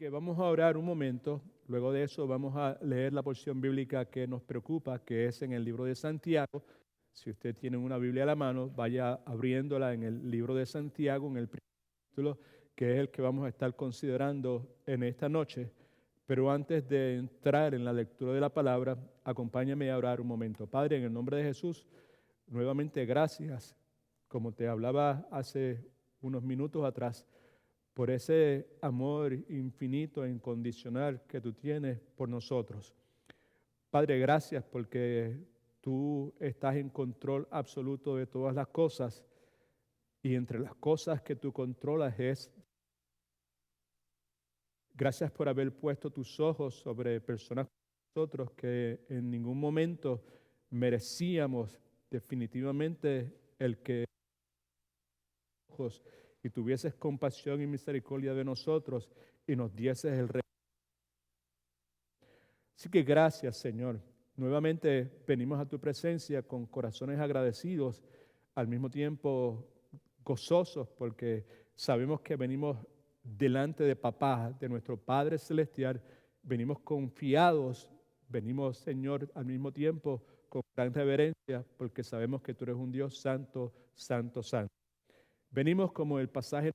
que vamos a orar un momento. Luego de eso vamos a leer la porción bíblica que nos preocupa, que es en el libro de Santiago. Si usted tiene una Biblia a la mano, vaya abriéndola en el libro de Santiago, en el primer capítulo, que es el que vamos a estar considerando en esta noche. Pero antes de entrar en la lectura de la palabra, acompáñame a orar un momento. Padre, en el nombre de Jesús, nuevamente gracias, como te hablaba hace unos minutos atrás, por ese amor infinito e incondicional que tú tienes por nosotros. Padre, gracias porque tú estás en control absoluto de todas las cosas, y entre las cosas que tú controlas es, gracias por haber puesto tus ojos sobre personas como nosotros que en ningún momento merecíamos definitivamente el que ojos y tuvieses compasión y misericordia de nosotros y nos dieses el regalo. Así que gracias, Señor. Nuevamente venimos a tu presencia con corazones agradecidos, al mismo tiempo gozosos, porque sabemos que venimos delante de Papá, de nuestro Padre Celestial, venimos confiados, venimos, Señor, al mismo tiempo con gran reverencia, porque sabemos que tú eres un Dios santo, santo, santo. Venimos como el pasaje,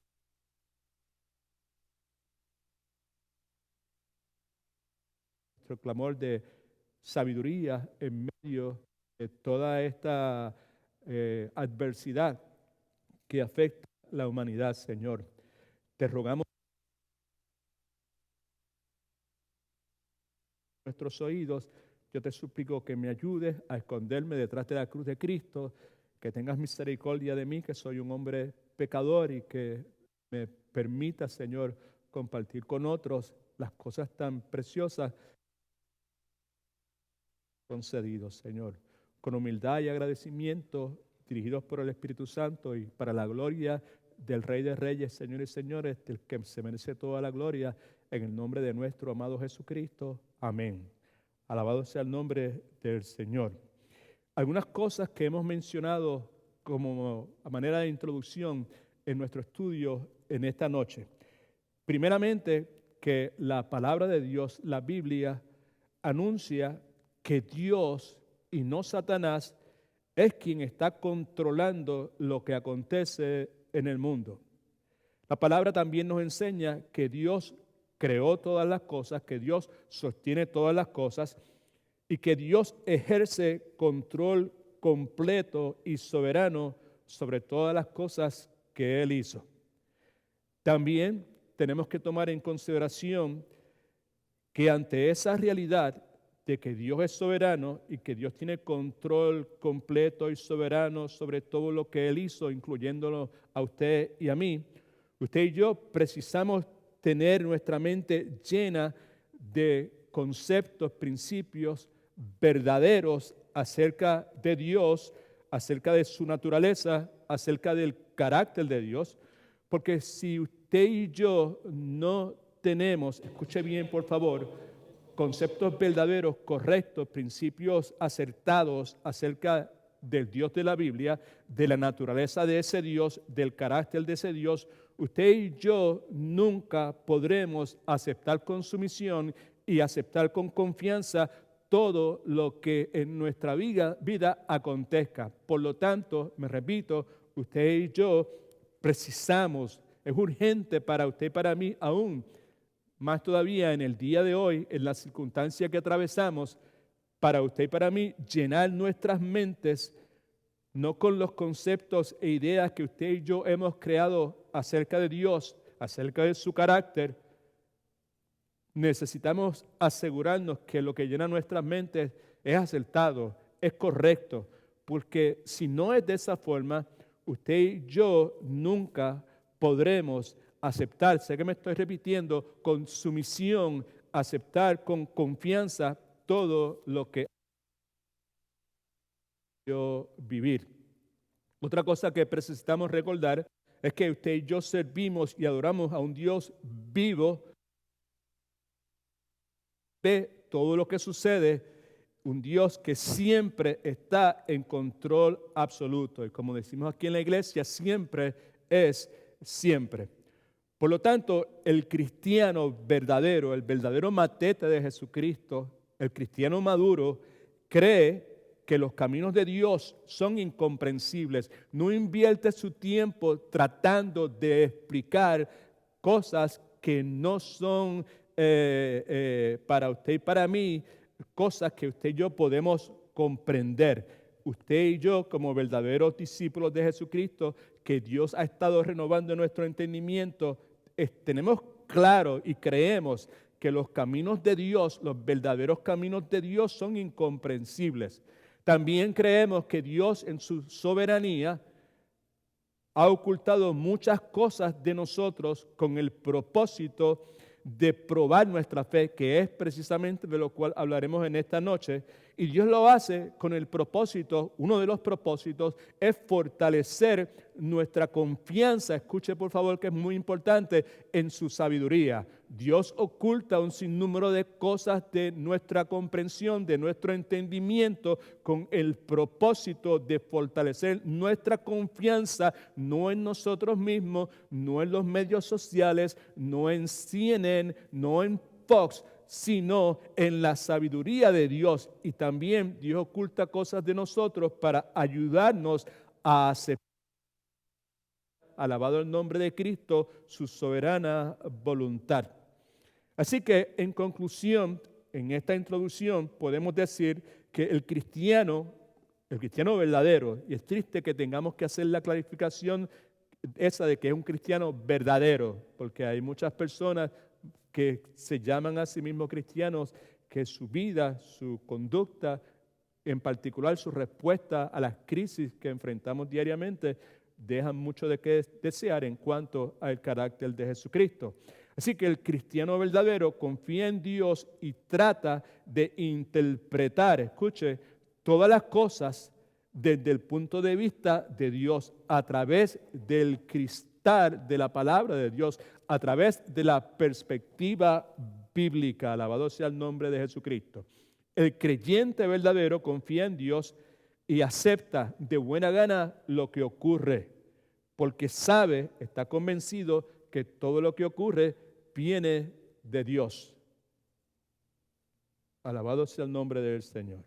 nuestro clamor de sabiduría en medio de toda esta adversidad que afecta a la humanidad, Señor. Te rogamos nuestros oídos. Yo te suplico que me ayudes a esconderme detrás de la cruz de Cristo, que tengas misericordia de mí, que soy un hombre pecador, y que me permita, Señor, compartir con otros las cosas tan preciosas concedidos, Señor, con humildad y agradecimiento, dirigidos por el Espíritu Santo y para la gloria del Rey de Reyes, Señores y Señores, del que se merece toda la gloria, en el nombre de nuestro amado Jesucristo. Amén. Alabado sea el nombre del Señor. Algunas cosas que hemos mencionado como a manera de introducción en nuestro estudio en esta noche. Primeramente, que la palabra de Dios, la Biblia, anuncia que Dios y no Satanás es quien está controlando lo que acontece en el mundo. La palabra también nos enseña que Dios creó todas las cosas, que Dios sostiene todas las cosas y que Dios ejerce control completo y soberano sobre todas las cosas que Él hizo. También tenemos que tomar en consideración que ante esa realidad de que Dios es soberano y que Dios tiene control completo y soberano sobre todo lo que Él hizo, incluyéndolo a usted y a mí, usted y yo precisamos tener nuestra mente llena de conceptos, principios verdaderos acerca de Dios, acerca de su naturaleza, acerca del carácter de Dios, porque si usted y yo no tenemos, escuche bien por favor, conceptos verdaderos, correctos, principios acertados acerca del Dios de la Biblia, de la naturaleza de ese Dios, del carácter de ese Dios, usted y yo nunca podremos aceptar con sumisión y aceptar con confianza todo lo que en nuestra vida acontezca. Por lo tanto, me repito, usted y yo precisamos, es urgente para usted y para mí aún, más todavía en el día de hoy, en la circunstancia que atravesamos, para usted y para mí, llenar nuestras mentes no con los conceptos e ideas que usted y yo hemos creado acerca de Dios, acerca de su carácter. Necesitamos asegurarnos que lo que llena nuestras mentes es acertado, es correcto, porque si no es de esa forma, usted y yo nunca podremos aceptar, sé que me estoy repitiendo, con sumisión, aceptar con confianza todo lo que yo vivir. Otra cosa que necesitamos recordar es que usted y yo servimos y adoramos a un Dios vivo, ve todo lo que sucede, un Dios que siempre está en control absoluto. Y como decimos aquí en la iglesia, siempre es siempre. Por lo tanto, el cristiano verdadero, el verdadero matete de Jesucristo, el cristiano maduro, cree que los caminos de Dios son incomprensibles. No invierte su tiempo tratando de explicar cosas que no son para usted y para mí, cosas que usted y yo podemos comprender. Usted y yo, como verdaderos discípulos de Jesucristo, que Dios ha estado renovando nuestro entendimiento, tenemos claro y creemos que los caminos de Dios, los verdaderos caminos de Dios son incomprensibles. También creemos que Dios en su soberanía ha ocultado muchas cosas de nosotros con el propósito de probar nuestra fe, que es precisamente de lo cual hablaremos en esta noche. Y Dios lo hace con el propósito, uno de los propósitos es fortalecer nuestra confianza, escuche por favor que es muy importante, en su sabiduría. Dios oculta un sinnúmero de cosas de nuestra comprensión, de nuestro entendimiento, con el propósito de fortalecer nuestra confianza, no en nosotros mismos, no en los medios sociales, no en CNN, no en Fox, sino en la sabiduría de Dios. Y también Dios oculta cosas de nosotros para ayudarnos a aceptar, alabado el nombre de Cristo, su soberana voluntad. Así que, en conclusión, en esta introducción podemos decir que el cristiano verdadero, y es triste que tengamos que hacer la clarificación esa de que es un cristiano verdadero, porque hay muchas personas que se llaman a sí mismos cristianos, que su vida, su conducta, en particular su respuesta a las crisis que enfrentamos diariamente, dejan mucho de qué desear en cuanto al carácter de Jesucristo. Así que el cristiano verdadero confía en Dios y trata de interpretar, escuche, todas las cosas desde el punto de vista de Dios, a través del cristal de la palabra de Dios, a través de la perspectiva bíblica. Alabado sea el nombre de Jesucristo. El creyente verdadero confía en Dios y acepta de buena gana lo que ocurre, porque sabe, está convencido que todo lo que ocurre viene de Dios. Alabado sea el nombre del Señor.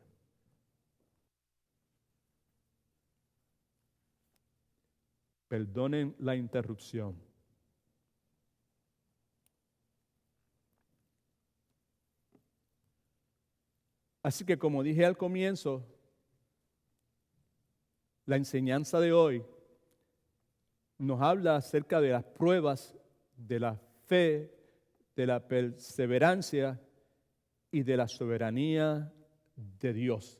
Perdonen la interrupción. Así que como dije al comienzo, la enseñanza de hoy nos habla acerca de las pruebas de la fe, de la perseverancia y de la soberanía de Dios.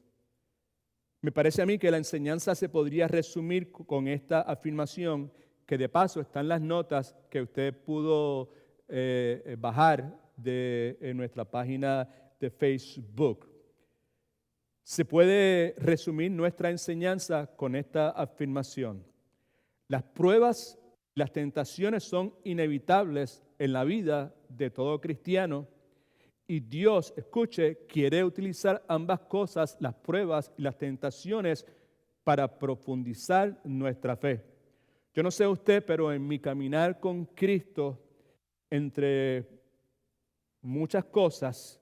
Me parece a mí que la enseñanza se podría resumir con esta afirmación, que de paso están las notas que usted pudo bajar en nuestra página de Facebook. Se puede resumir nuestra enseñanza con esta afirmación: las pruebas y las tentaciones son inevitables en la vida de todo cristiano, y Dios, escuche, quiere utilizar ambas cosas, las pruebas y las tentaciones, para profundizar nuestra fe. Yo no sé usted, pero en mi caminar con Cristo, entre muchas cosas,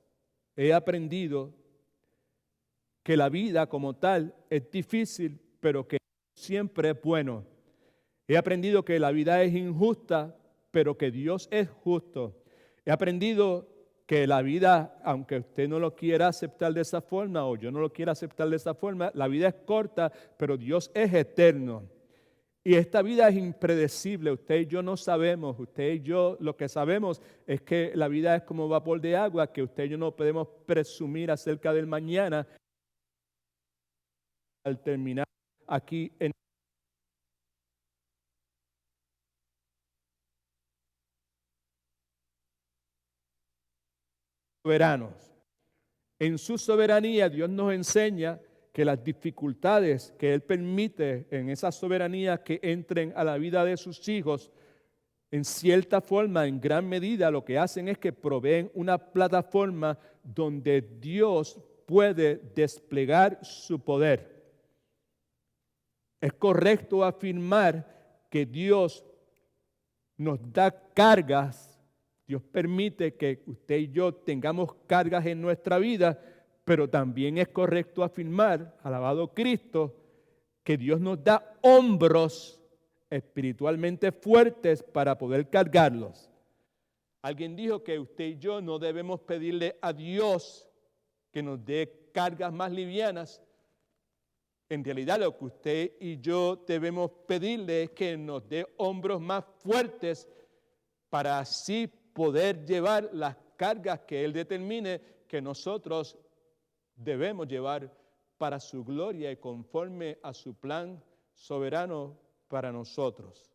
he aprendido que la vida como tal es difícil, pero que siempre es bueno. He aprendido que la vida es injusta, pero que Dios es justo. He aprendido que la vida, aunque usted no lo quiera aceptar de esa forma, o yo no lo quiera aceptar de esa forma, la vida es corta, pero Dios es eterno. Y esta vida es impredecible. Usted y yo no sabemos. Usted y yo lo que sabemos es que la vida es como vapor de agua, que usted y yo no podemos presumir acerca del mañana. Al terminar aquí en soberanos. En su soberanía Dios nos enseña que las dificultades que Él permite en esa soberanía que entren a la vida de sus hijos, en cierta forma, en gran medida, lo que hacen es que proveen una plataforma donde Dios puede desplegar su poder. Es correcto afirmar que Dios nos da cargas. Dios permite que usted y yo tengamos cargas en nuestra vida, pero también es correcto afirmar, alabado Cristo, que Dios nos da hombros espiritualmente fuertes para poder cargarlos. Alguien dijo que usted y yo no debemos pedirle a Dios que nos dé cargas más livianas. En realidad lo que usted y yo debemos pedirle es que nos dé hombros más fuertes para así poder llevar las cargas que Él determine que nosotros debemos llevar para su gloria y conforme a su plan soberano para nosotros.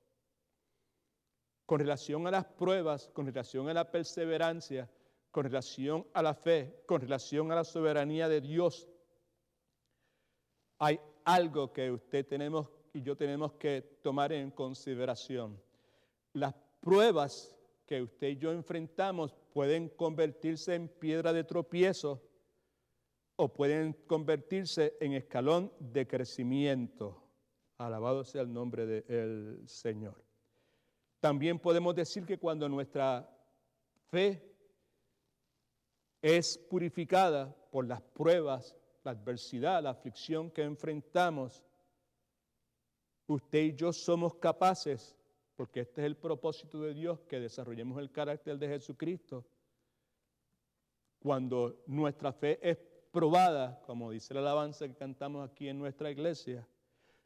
Con relación a las pruebas, con relación a la perseverancia, con relación a la fe, con relación a la soberanía de Dios, hay algo que usted tenemos y yo tenemos que tomar en consideración. Las pruebas que usted y yo enfrentamos pueden convertirse en piedra de tropiezo o pueden convertirse en escalón de crecimiento. Alabado sea el nombre del Señor. También podemos decir que cuando nuestra fe es purificada por las pruebas, la adversidad, la aflicción que enfrentamos, usted y yo somos capaces, porque este es el propósito de Dios, que desarrollemos el carácter de Jesucristo. Cuando nuestra fe es probada, como dice la alabanza que cantamos aquí en nuestra iglesia,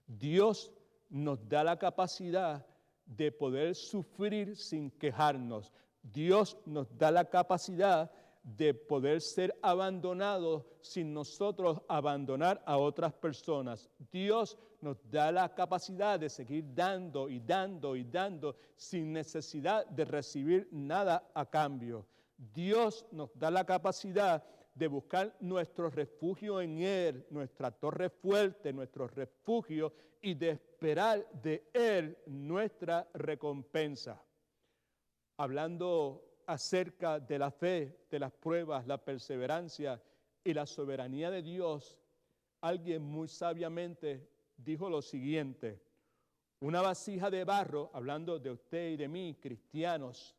Dios nos da la capacidad de poder sufrir sin quejarnos. Dios nos da la capacidad de poder ser abandonados sin nosotros abandonar a otras personas. Dios nos da la capacidad de seguir dando y dando y dando sin necesidad de recibir nada a cambio. Dios nos da la capacidad de buscar nuestro refugio en Él, nuestra torre fuerte, nuestro refugio, y de esperar de Él nuestra recompensa. Hablando acerca de la fe, de las pruebas, la perseverancia y la soberanía de Dios, alguien muy sabiamente dijo lo siguiente: una vasija de barro, hablando de usted y de mí, cristianos,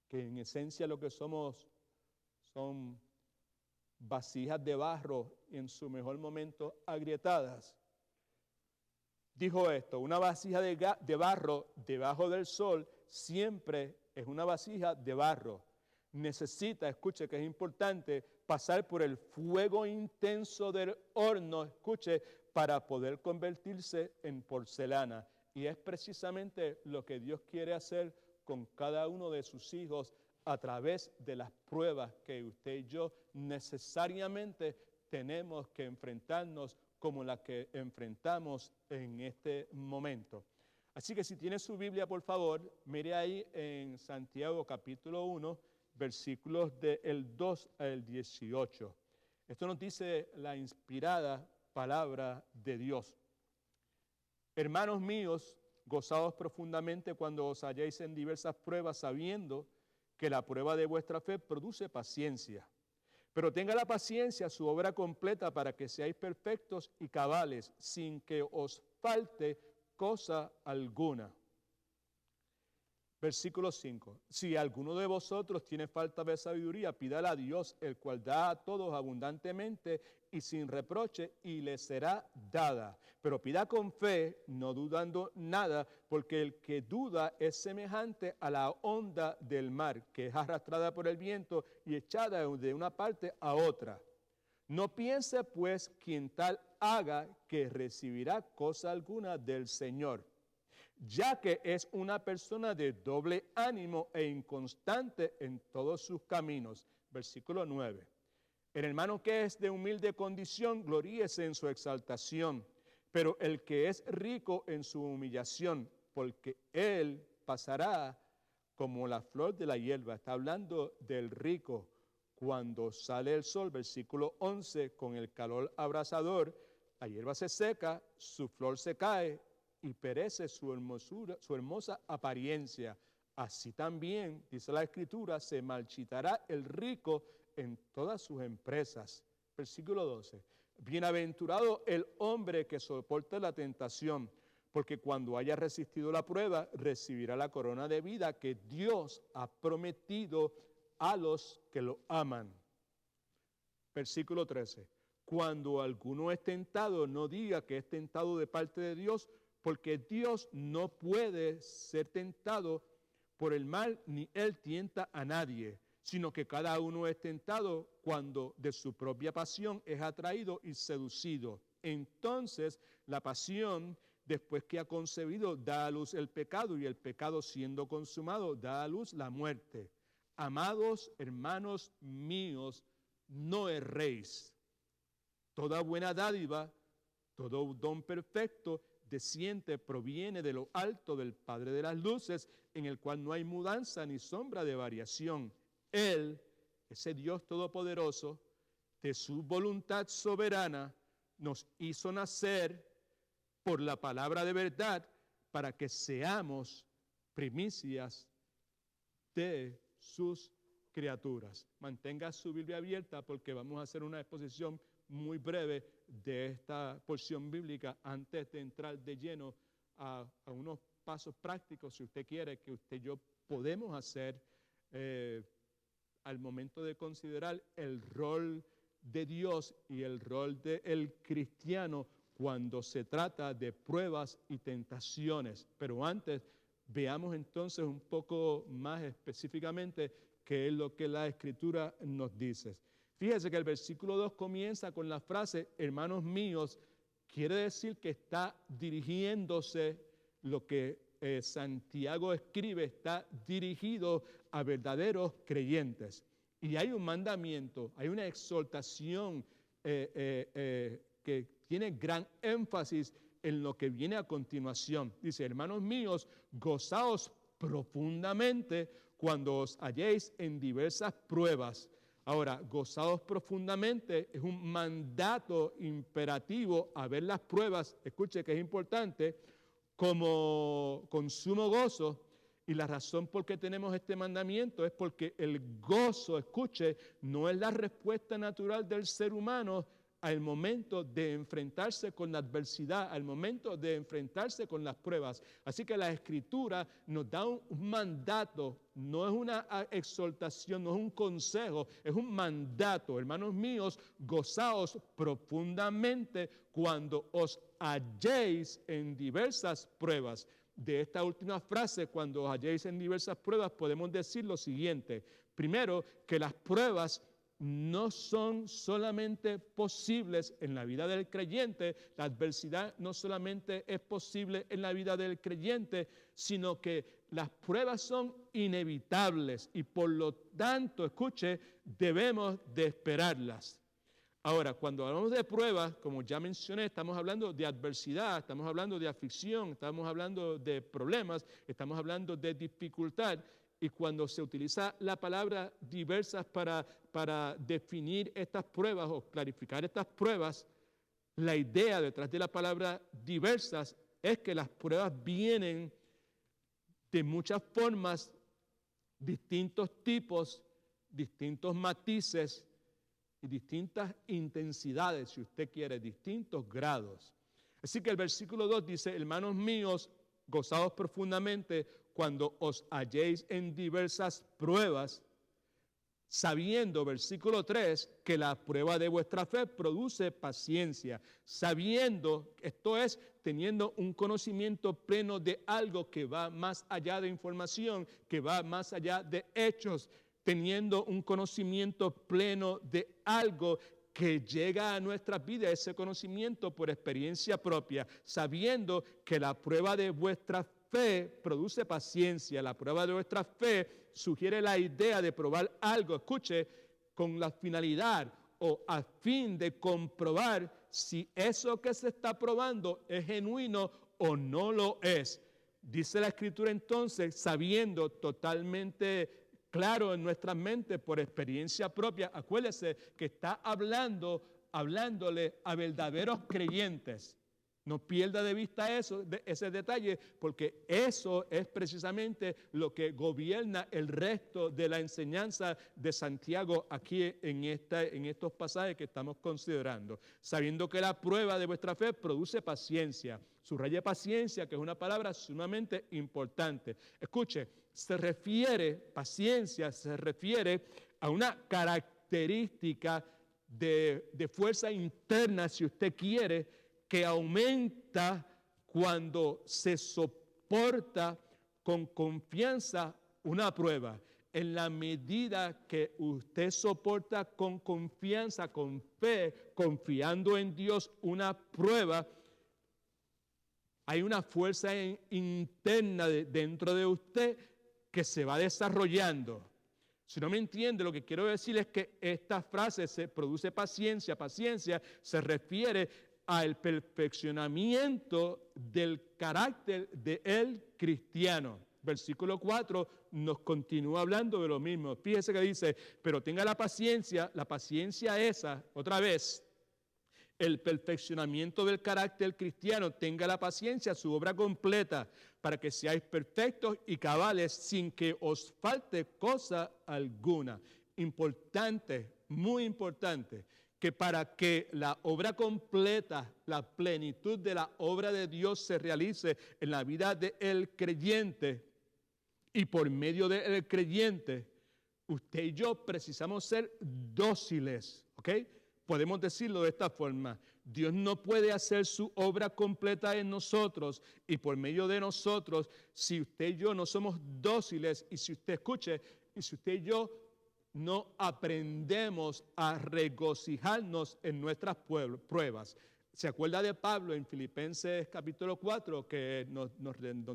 que en esencia lo que somos son vasijas de barro y en su mejor momento agrietadas. Dijo esto: una vasija de barro debajo del sol siempre es una vasija de barro. Necesita, escuche que es importante, pasar por el fuego intenso del horno, escuche, para poder convertirse en porcelana. Y es precisamente lo que Dios quiere hacer con cada uno de sus hijos a través de las pruebas que usted y yo necesariamente tenemos que enfrentarnos como la que enfrentamos en este momento. Así que si tiene su Biblia, por favor, mire ahí en Santiago capítulo 1, versículos del 2 al 18. Esto nos dice la inspirada palabra de Dios. Hermanos míos, gozaos profundamente cuando os halléis en diversas pruebas, sabiendo que la prueba de vuestra fe produce paciencia. Pero tenga la paciencia su obra completa para que seáis perfectos y cabales, sin que os falte cosa alguna. Versículo 5. Si alguno de vosotros tiene falta de sabiduría, pídala a Dios, el cual da a todos abundantemente y sin reproche, y le será dada. Pero pida con fe, no dudando nada, porque el que duda es semejante a la onda del mar, que es arrastrada por el viento y echada de una parte a otra. No piense, pues, quien tal haga, que recibirá cosa alguna del Señor, ya que es una persona de doble ánimo e inconstante en todos sus caminos. Versículo 9. El hermano que es de humilde condición, gloríese en su exaltación, pero el que es rico en su humillación, porque él pasará como la flor de la hierba. Está hablando del rico. Cuando sale el sol, versículo 11, con el calor abrasador, la hierba se seca, su flor se cae y perece su hermosura, su hermosa apariencia. Así también, dice la Escritura, se marchitará el rico en todas sus empresas. Versículo 12. Bienaventurado el hombre que soporta la tentación, porque cuando haya resistido la prueba, recibirá la corona de vida que Dios ha prometido a los que lo aman. Versículo 13. Cuando alguno es tentado, no diga que es tentado de parte de Dios, porque Dios no puede ser tentado por el mal, ni Él tienta a nadie, sino que cada uno es tentado cuando de su propia pasión es atraído y seducido. Entonces la pasión, después que ha concebido, da a luz el pecado, y el pecado, siendo consumado, da a luz la muerte. Amados hermanos míos, no erréis. Toda buena dádiva, todo don perfecto proviene de lo alto del Padre de las luces, en el cual no hay mudanza ni sombra de variación. Él, ese Dios todopoderoso, de su voluntad soberana, nos hizo nacer por la palabra de verdad para que seamos primicias de sus criaturas. Mantenga su Biblia abierta porque vamos a hacer una exposición muy breve de esta porción bíblica antes de entrar de lleno a unos pasos prácticos, si usted quiere, que usted y yo podemos hacer al momento de considerar el rol de Dios y el rol del cristiano cuando se trata de pruebas y tentaciones. Pero antes, veamos entonces un poco más específicamente qué es lo que la Escritura nos dice. Fíjese que el versículo 2 comienza con la frase, hermanos míos, quiere decir que está dirigiéndose, lo que Santiago escribe, está dirigido a verdaderos creyentes. Y hay un mandamiento, hay una exhortación que tiene gran énfasis en lo que viene a continuación. Dice, hermanos míos, gozaos profundamente cuando os halléis en diversas pruebas. Ahora, gozaos profundamente es un mandato imperativo a ver las pruebas, escuche que es importante, como con sumo gozo. Y la razón por qué tenemos este mandamiento es porque el gozo, escuche, no es la respuesta natural del ser humano al momento de enfrentarse con la adversidad, al momento de enfrentarse con las pruebas. Así que la Escritura nos da un mandato, no es una exhortación, no es un consejo, es un mandato. Hermanos míos, gozaos profundamente cuando os halléis en diversas pruebas. De esta última frase, cuando os halléis en diversas pruebas, podemos decir lo siguiente. Primero, que las pruebas no son solamente posibles en la vida del creyente, la adversidad no solamente es posible en la vida del creyente, sino que las pruebas son inevitables y por lo tanto, escuche, debemos de esperarlas. Ahora, cuando hablamos de pruebas, como ya mencioné, estamos hablando de adversidad, estamos hablando de aflicción, estamos hablando de problemas, estamos hablando de dificultad. Y cuando se utiliza la palabra diversas para definir estas pruebas o clarificar estas pruebas, la idea detrás de la palabra diversas es que las pruebas vienen de muchas formas, distintos tipos, distintos matices y distintas intensidades, si usted quiere, distintos grados. Así que el versículo 2 dice, hermanos míos, gozaos profundamente cuando os halléis en diversas pruebas, sabiendo, versículo 3, que la prueba de vuestra fe produce paciencia, sabiendo, esto es, teniendo un conocimiento pleno de algo que va más allá de información, que va más allá de hechos, teniendo un conocimiento pleno de algo que llega a nuestras vidas, ese conocimiento por experiencia propia, sabiendo que la prueba de vuestra fe produce paciencia. La prueba de vuestra fe sugiere la idea de probar algo, escuche, con la finalidad o a fin de comprobar si eso que se está probando es genuino o no lo es. Dice la Escritura entonces, sabiendo totalmente claro en nuestra mente por experiencia propia, acuérdese que está hablándole a verdaderos creyentes. No pierda de vista ese detalle, porque eso es precisamente lo que gobierna el resto de la enseñanza de Santiago aquí en estos pasajes que estamos considerando. Sabiendo que la prueba de vuestra fe produce paciencia. Subraye paciencia, que es una palabra sumamente importante. Escuche, paciencia se refiere a una característica de fuerza interna, si usted quiere, que aumenta cuando se soporta con confianza una prueba. En la medida que usted soporta con confianza, con fe, confiando en Dios una prueba, hay una fuerza interna dentro de usted que se va desarrollando. Si no me entiende, lo que quiero decir es que esta frase se produce paciencia. Paciencia se refiere al perfeccionamiento del carácter del cristiano. Versículo 4 nos continúa hablando de lo mismo. Fíjese que dice, pero tenga la paciencia esa, otra vez, el perfeccionamiento del carácter cristiano, tenga la paciencia, su obra completa, para que seáis perfectos y cabales sin que os falte cosa alguna. Importante, muy importante, que para que la obra completa, la plenitud de la obra de Dios se realice en la vida del creyente y por medio del creyente, usted y yo precisamos ser dóciles, ¿ok? Podemos decirlo de esta forma: Dios no puede hacer su obra completa en nosotros y por medio de nosotros si usted y yo no somos dóciles y si usted escuche, y si usted y yo no aprendemos a regocijarnos en nuestras pruebas. ¿Se acuerda de Pablo en Filipenses capítulo 4 que nos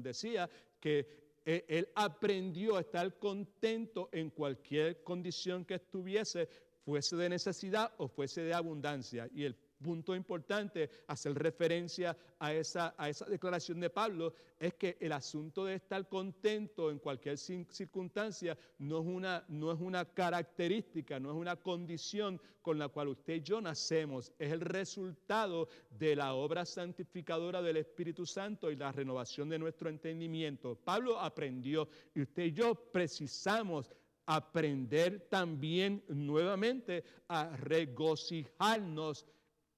decía que él aprendió a estar contento en cualquier condición que estuviese, fuese de necesidad o fuese de abundancia? Y el punto importante, hacer referencia a esa declaración de Pablo, es que el asunto de estar contento en cualquier circunstancia no es una característica, no es una condición con la cual usted y yo nacemos, es el resultado de la obra santificadora del Espíritu Santo y la renovación de nuestro entendimiento. Pablo aprendió y usted y yo precisamos aprender también nuevamente a regocijarnos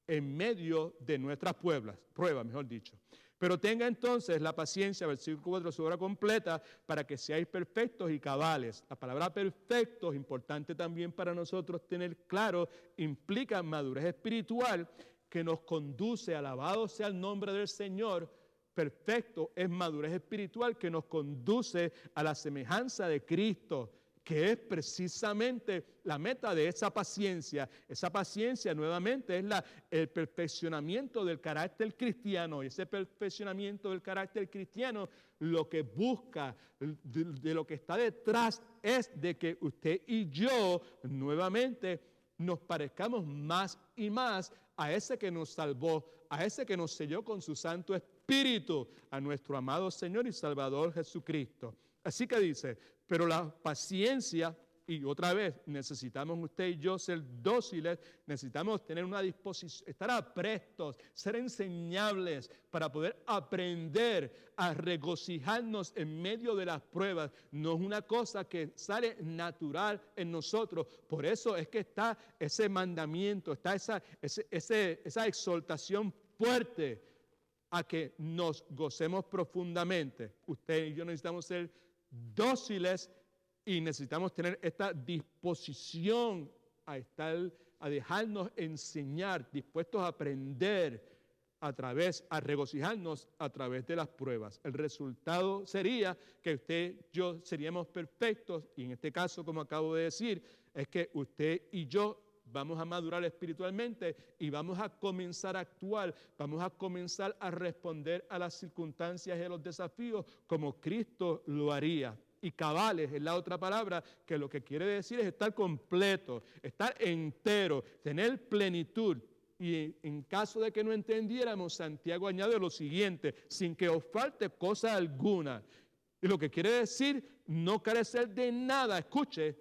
en medio de nuestras pruebas, mejor dicho. Pero tenga entonces la paciencia, versículo 4, su obra completa, para que seáis perfectos y cabales. La palabra perfectos, importante también para nosotros tener claro, implica madurez espiritual que nos conduce, alabado sea el nombre del Señor. Perfecto es madurez espiritual que nos conduce a la semejanza de Cristo, que es precisamente la meta de esa paciencia. Esa paciencia nuevamente es el perfeccionamiento del carácter cristiano. Y ese perfeccionamiento del carácter cristiano lo que busca, de lo que está detrás, es de que usted y yo nuevamente nos parezcamos más y más a ese que nos salvó, a ese que nos selló con su Santo Espíritu, a nuestro amado Señor y Salvador Jesucristo. Así que dice, pero la paciencia, y otra vez necesitamos usted y yo ser dóciles, necesitamos tener una disposición, estar aprestos, ser enseñables para poder aprender a regocijarnos en medio de las pruebas. No es una cosa que sale natural en nosotros, por eso es que está ese mandamiento, está esa exhortación fuerte a que nos gocemos profundamente. Usted y yo necesitamos ser dóciles y necesitamos tener esta disposición a dejarnos enseñar, dispuestos a aprender a regocijarnos a través de las pruebas. El resultado sería que usted y yo seríamos perfectos, y en este caso, como acabo de decir, es que usted y yo vamos a madurar espiritualmente y vamos a comenzar a actuar, vamos a comenzar a responder a las circunstancias y a los desafíos como Cristo lo haría. Y cabales es la otra palabra que lo que quiere decir es estar completo, estar entero, tener plenitud. Y en caso de que no entendiéramos, Santiago añade lo siguiente: sin que os falte cosa alguna. Y lo que quiere decir no carecer de nada, escuche,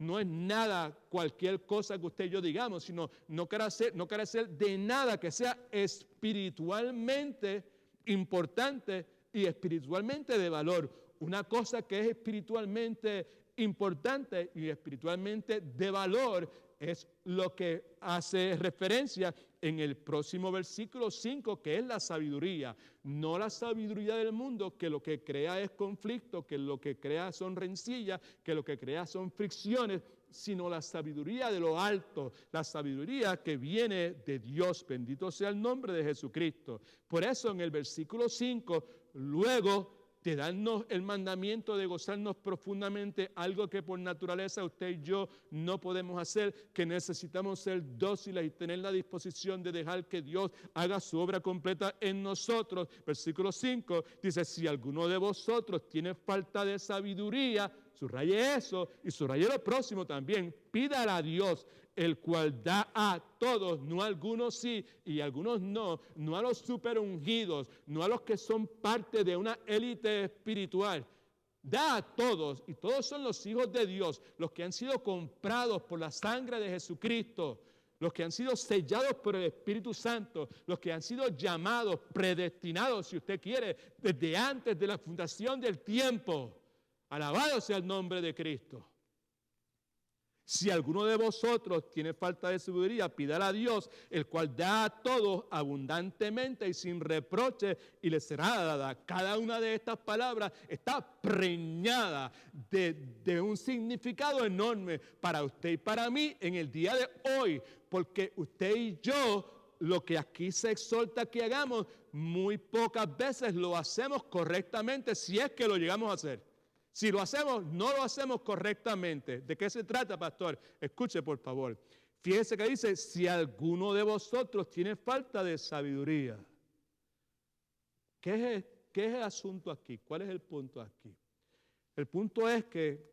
no es nada, cualquier cosa que usted y yo digamos, sino no carecer de nada que sea espiritualmente importante y espiritualmente de valor. Una cosa que es espiritualmente importante y espiritualmente de valor es lo que hace referencia en el próximo versículo 5, que es la sabiduría. No la sabiduría del mundo, que lo que crea es conflicto, que lo que crea son rencillas, que lo que crea son fricciones, sino la sabiduría de lo alto, la sabiduría que viene de Dios. Bendito sea el nombre de Jesucristo. Por eso en el versículo 5, luego de darnos el mandamiento de gozarnos profundamente, algo que por naturaleza usted y yo no podemos hacer, que necesitamos ser dóciles y tener la disposición de dejar que Dios haga su obra completa en nosotros. Versículo 5 dice, si alguno de vosotros tiene falta de sabiduría, subraye eso y subraye lo próximo también, pídala a Dios, el cual da a todos, no a algunos sí y a algunos no, no a los super ungidos, no a los que son parte de una élite espiritual. Da a todos, y todos son los hijos de Dios, los que han sido comprados por la sangre de Jesucristo, los que han sido sellados por el Espíritu Santo, los que han sido llamados, predestinados, si usted quiere, desde antes de la fundación del tiempo. Alabado sea el nombre de Cristo. Si alguno de vosotros tiene falta de sabiduría, pídala a Dios, el cual da a todos abundantemente y sin reproche, y le será dada. Cada una de estas palabras está preñada de un significado enorme para usted y para mí en el día de hoy, porque usted y yo, lo que aquí se exhorta que hagamos, muy pocas veces lo hacemos correctamente, si es que lo llegamos a hacer. Si lo hacemos, no lo hacemos correctamente. ¿De qué se trata, pastor? Escuche, por favor. Fíjese que dice, si alguno de vosotros tiene falta de sabiduría. ¿Qué es el asunto aquí? ¿Cuál es el punto aquí? El punto es que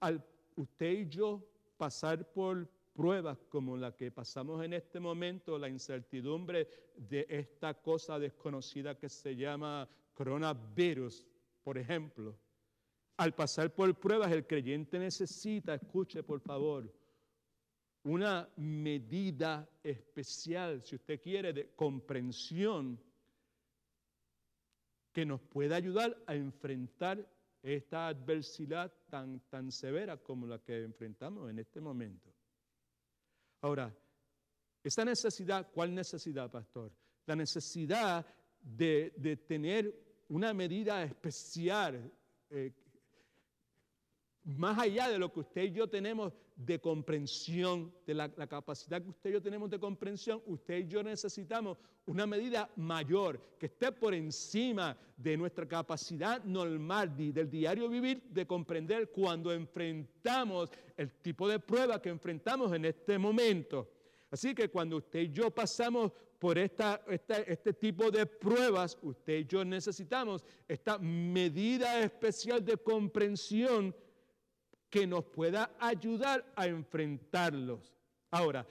al usted y yo pasar por pruebas como la que pasamos en este momento, la incertidumbre de esta cosa desconocida que se llama coronavirus, por ejemplo, al pasar por pruebas, el creyente necesita, escuche por favor, una medida especial, si usted quiere, de comprensión que nos pueda ayudar a enfrentar esta adversidad tan severa como la que enfrentamos en este momento. Ahora, esa necesidad, ¿cuál necesidad, pastor? La necesidad de tener una medida especial, más allá de lo que usted y yo tenemos de comprensión, de la capacidad que usted y yo tenemos de comprensión, usted y yo necesitamos una medida mayor, que esté por encima de nuestra capacidad normal del diario vivir, de comprender cuando enfrentamos el tipo de prueba que enfrentamos en este momento. Así que cuando usted y yo pasamos por este tipo de pruebas, usted y yo necesitamos esta medida especial de comprensión que nos pueda ayudar a enfrentarlos. Ahora,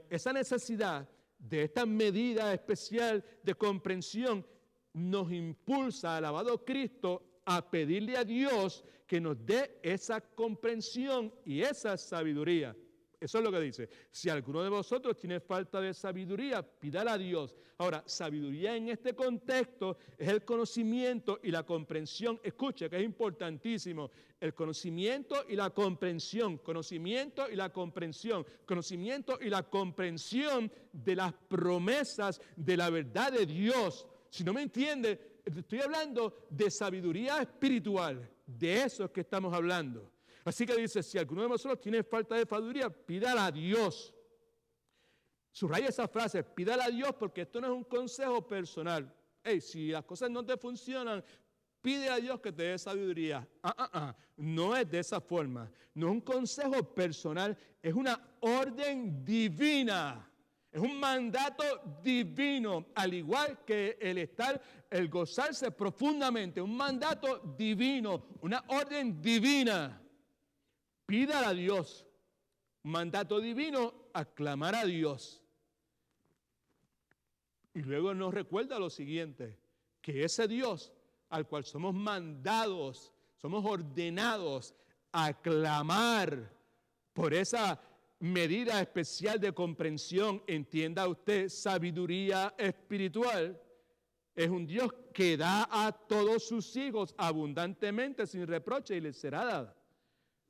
esa necesidad de esta medida especial de comprensión nos impulsa, alabado Cristo, a pedirle a Dios que nos dé esa comprensión y esa sabiduría. Eso es lo que dice. Si alguno de vosotros tiene falta de sabiduría, pídala a Dios. Ahora, sabiduría en este contexto es el conocimiento y la comprensión. Escuche, que es importantísimo. El conocimiento y la comprensión. Conocimiento y la comprensión. Conocimiento y la comprensión de las promesas de la verdad de Dios. Si no me entiende, estoy hablando de sabiduría espiritual. De eso es que estamos hablando. Así que dice, si alguno de nosotros tiene falta de sabiduría, pídala a Dios. Subraya esa frase, pídala a Dios, porque esto no es un consejo personal. Hey, si las cosas no te funcionan, pide a Dios que te dé sabiduría. No es de esa forma. No es un consejo personal, es una orden divina. Es un mandato divino, al igual que el gozarse profundamente, un mandato divino, una orden divina. Pídale a Dios, mandato divino, aclamar a Dios. Y luego nos recuerda lo siguiente, que ese Dios al cual somos mandados, somos ordenados a clamar por esa medida especial de comprensión, entienda usted, sabiduría espiritual. Es un Dios que da a todos sus hijos abundantemente, sin reproche, y les será dada.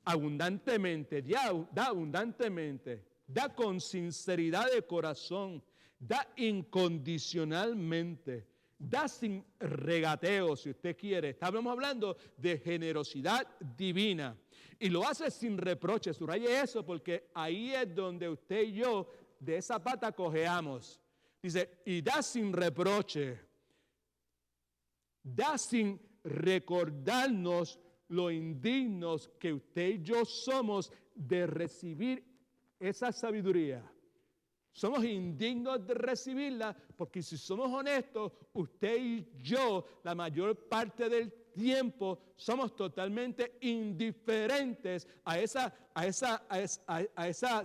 Abundantemente, da abundantemente, da con sinceridad de corazón, da incondicionalmente, da sin regateo, si usted quiere. Estamos hablando de generosidad divina. Y lo hace sin reproche. Subraye eso, porque ahí es donde usted y yo de esa pata cojeamos. Dice, y da sin reproche. Da sin recordarnos lo indignos que usted y yo somos de recibir esa sabiduría. Somos indignos de recibirla porque si somos honestos, usted y yo, la mayor parte del tiempo, somos totalmente indiferentes a esa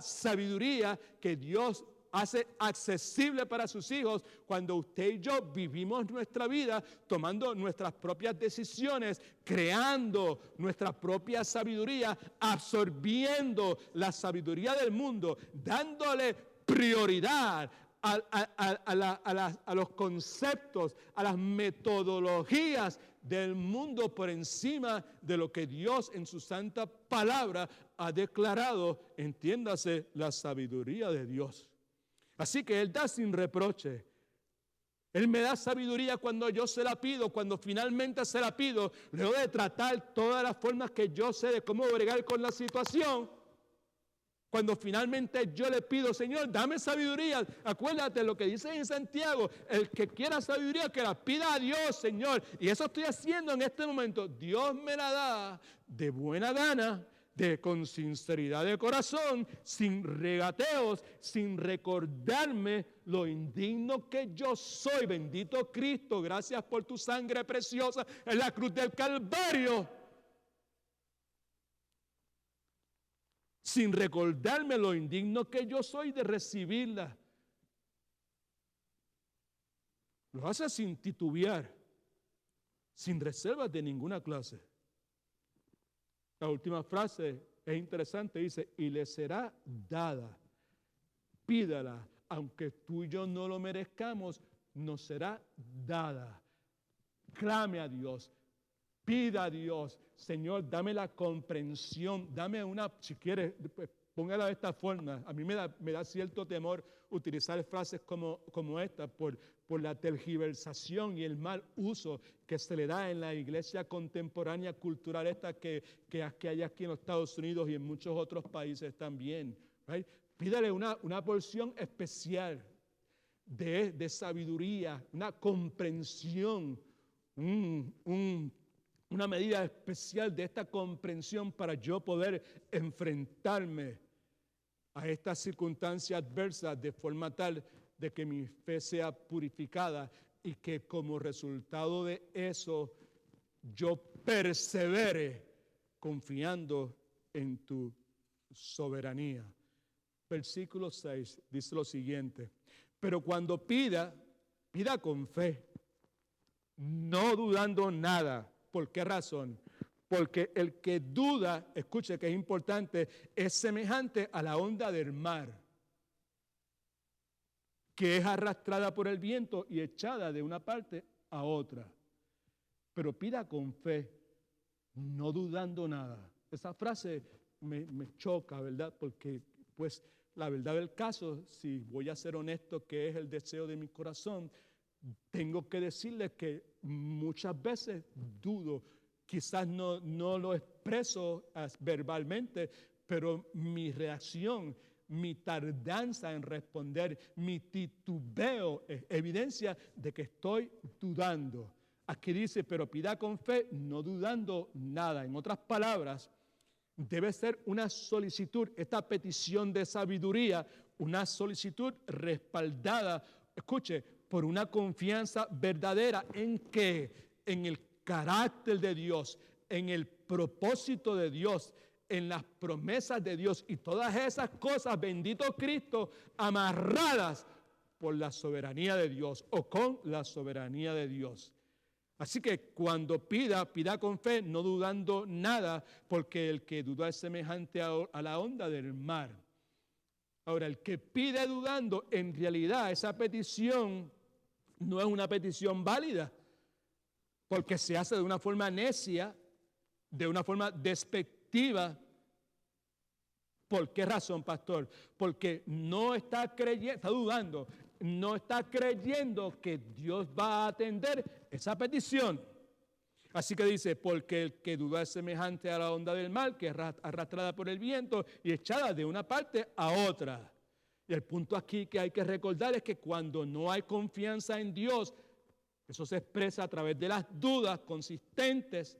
sabiduría que Dios hace accesible para sus hijos cuando usted y yo vivimos nuestra vida tomando nuestras propias decisiones, creando nuestra propia sabiduría, absorbiendo la sabiduría del mundo, dándole prioridad a los conceptos, a las metodologías del mundo por encima de lo que Dios en su santa palabra ha declarado, entiéndase, la sabiduría de Dios. Así que Él da sin reproche. Él me da sabiduría cuando yo se la pido, cuando finalmente se la pido, luego de tratar todas las formas que yo sé de cómo bregar con la situación. Cuando finalmente yo le pido, Señor, dame sabiduría. Acuérdate lo que dice en Santiago, el que quiera sabiduría, que la pida a Dios, Señor. Y eso estoy haciendo en este momento. Dios me la da de buena gana, con sinceridad de corazón, sin regateos, sin recordarme lo indigno que yo soy. Bendito Cristo, gracias por tu sangre preciosa en la cruz del Calvario. Sin recordarme lo indigno que yo soy de recibirla. Lo hace sin titubear, sin reservas de ninguna clase. La última frase es interesante, dice, y le será dada. Pídala, aunque tú y yo no lo merezcamos, nos será dada. Clame a Dios, pida a Dios, Señor, dame la comprensión, dame una, si quieres, pues, póngala de esta forma. A mí me da cierto temor utilizar frases como esta por la tergiversación y el mal uso que se le da en la iglesia contemporánea cultural esta que hay aquí en los Estados Unidos y en muchos otros países también. Right? Pídale una porción especial de sabiduría, una comprensión, una medida especial de esta comprensión para yo poder enfrentarme a estas circunstancias adversas de forma tal de que mi fe sea purificada y que como resultado de eso yo persevere confiando en tu soberanía. Versículo 6 dice lo siguiente: pero cuando pida con fe, no dudando nada. ¿Por qué razón? Porque el que duda, escuche que es importante, es semejante a la onda del mar, que es arrastrada por el viento y echada de una parte a otra. Pero pida con fe, no dudando nada. Esa frase me choca, ¿verdad? Porque, pues, la verdad del caso, si voy a ser honesto, que es el deseo de mi corazón, tengo que decirles que muchas veces dudo. Quizás no lo expreso verbalmente, pero mi reacción, mi tardanza en responder, mi titubeo es evidencia de que estoy dudando. Aquí dice, pero pida con fe, no dudando nada. En otras palabras, debe ser una solicitud, esta petición de sabiduría, una solicitud respaldada, escuche, por una confianza verdadera en que, en el carácter de Dios, en el propósito de Dios, en las promesas de Dios y todas esas cosas, bendito Cristo, amarradas por la soberanía de Dios o con la soberanía de Dios. Así que cuando pida con fe, no dudando nada, porque el que duda es semejante a la onda del mar. Ahora, el que pide dudando, en realidad esa petición no es una petición válida, porque se hace de una forma necia, de una forma despectiva. ¿Por qué razón, pastor? Porque no está creyendo, está dudando, no está creyendo que Dios va a atender esa petición. Así que dice, porque el que duda es semejante a la onda del mar, que es arrastrada por el viento y echada de una parte a otra. Y el punto aquí que hay que recordar es que cuando no hay confianza en Dios, eso se expresa a través de las dudas consistentes,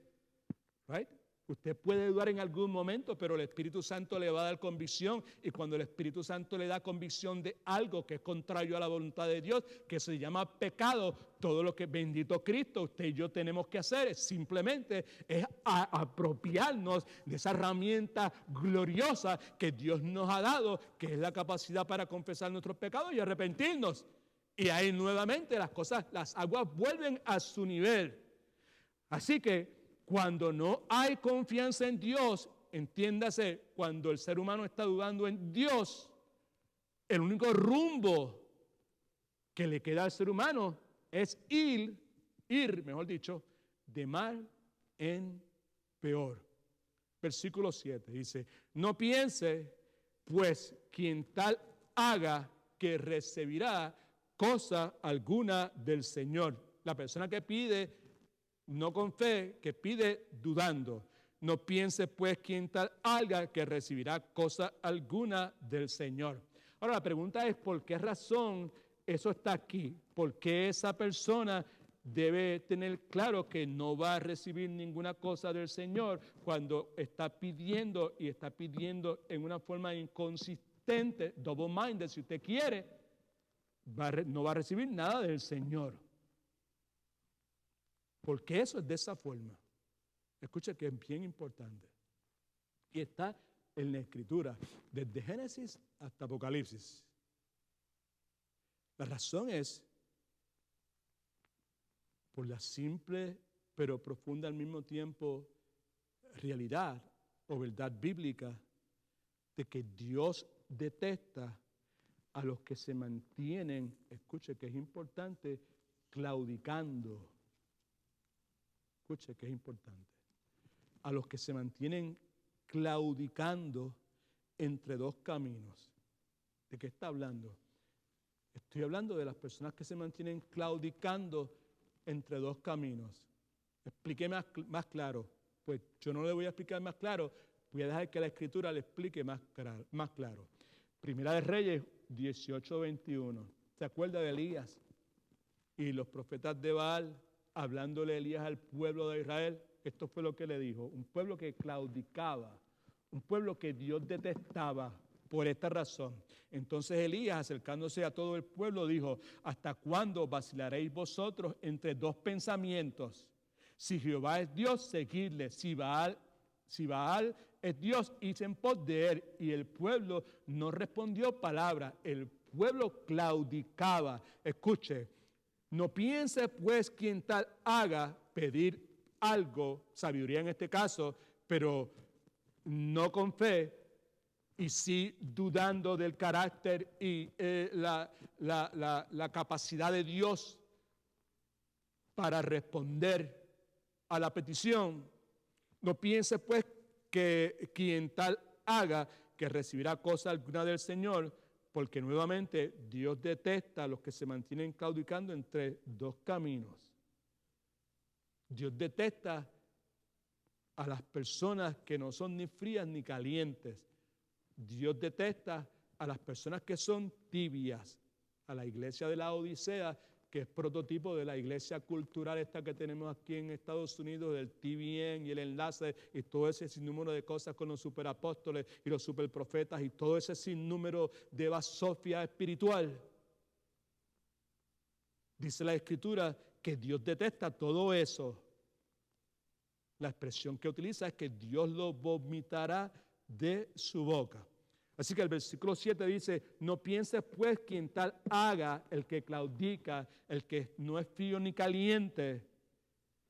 right? Usted puede dudar en algún momento, pero el Espíritu Santo le va a dar convicción, y cuando el Espíritu Santo le da convicción de algo que es contrario a la voluntad de Dios, que se llama pecado, todo lo que bendito Cristo, usted y yo tenemos que hacer es simplemente apropiarnos de esa herramienta gloriosa que Dios nos ha dado, que es la capacidad para confesar nuestros pecados y arrepentirnos. Y ahí nuevamente las aguas vuelven a su nivel. Así que cuando no hay confianza en Dios, entiéndase, cuando el ser humano está dudando en Dios, el único rumbo que le queda al ser humano es ir, mejor dicho, de mal en peor. Versículo 7 dice, no piense, pues quien tal haga que recibirá cosa alguna del Señor. La persona que pide no con fe, que pide dudando. No piense pues quien tal haga que recibirá cosa alguna del Señor. Ahora la pregunta es, ¿por qué razón eso está aquí? ¿Por qué esa persona debe tener claro que no va a recibir ninguna cosa del Señor cuando está pidiendo y está pidiendo en una forma inconsistente, double-minded, si usted quiere, no va a recibir nada del Señor? Porque eso es de esa forma. Escucha que es bien importante. Y está en la Escritura, desde Génesis hasta Apocalipsis. La razón es por la simple pero profunda al mismo tiempo realidad o verdad bíblica de que Dios detesta a los que se mantienen, escuche que es importante, claudicando. Escuche que es importante. A los que se mantienen claudicando entre dos caminos. ¿De qué está hablando? Estoy hablando de las personas que se mantienen claudicando entre dos caminos. Expliqué más claro. Pues yo no le voy a explicar más claro, voy a dejar que la Escritura le explique más claro. Primera de Reyes 18:21. ¿Se acuerda de Elías y los profetas de Baal? Hablándole a Elías al pueblo de Israel, esto fue lo que le dijo: un pueblo que claudicaba, un pueblo que Dios detestaba por esta razón. Entonces Elías, acercándose a todo el pueblo, dijo: ¿hasta cuándo vacilaréis vosotros entre dos pensamientos? Si Jehová es Dios, seguidle; si Baal es Dios, id en pos de él. Y el pueblo no respondió palabra, el pueblo claudicaba. Escuche, no piense pues quien tal haga pedir algo, sabiduría en este caso, pero no con fe, y sí dudando del carácter y la capacidad de Dios para responder a la petición. No piense pues que quien tal haga que recibirá cosa alguna del Señor, porque nuevamente Dios detesta a los que se mantienen claudicando entre dos caminos. Dios detesta a las personas que no son ni frías ni calientes. Dios detesta a las personas que son tibias. A la iglesia de la Odisea, que es prototipo de la iglesia cultural esta que tenemos aquí en Estados Unidos, del TBN y el enlace y todo ese sinnúmero de cosas con los superapóstoles y los superprofetas y todo ese sinnúmero de basofia espiritual. Dice la Escritura que Dios detesta todo eso. La expresión que utiliza es que Dios lo vomitará de su boca. Así que el versículo 7 dice: no pienses pues quien tal haga, el que claudica, el que no es frío ni caliente,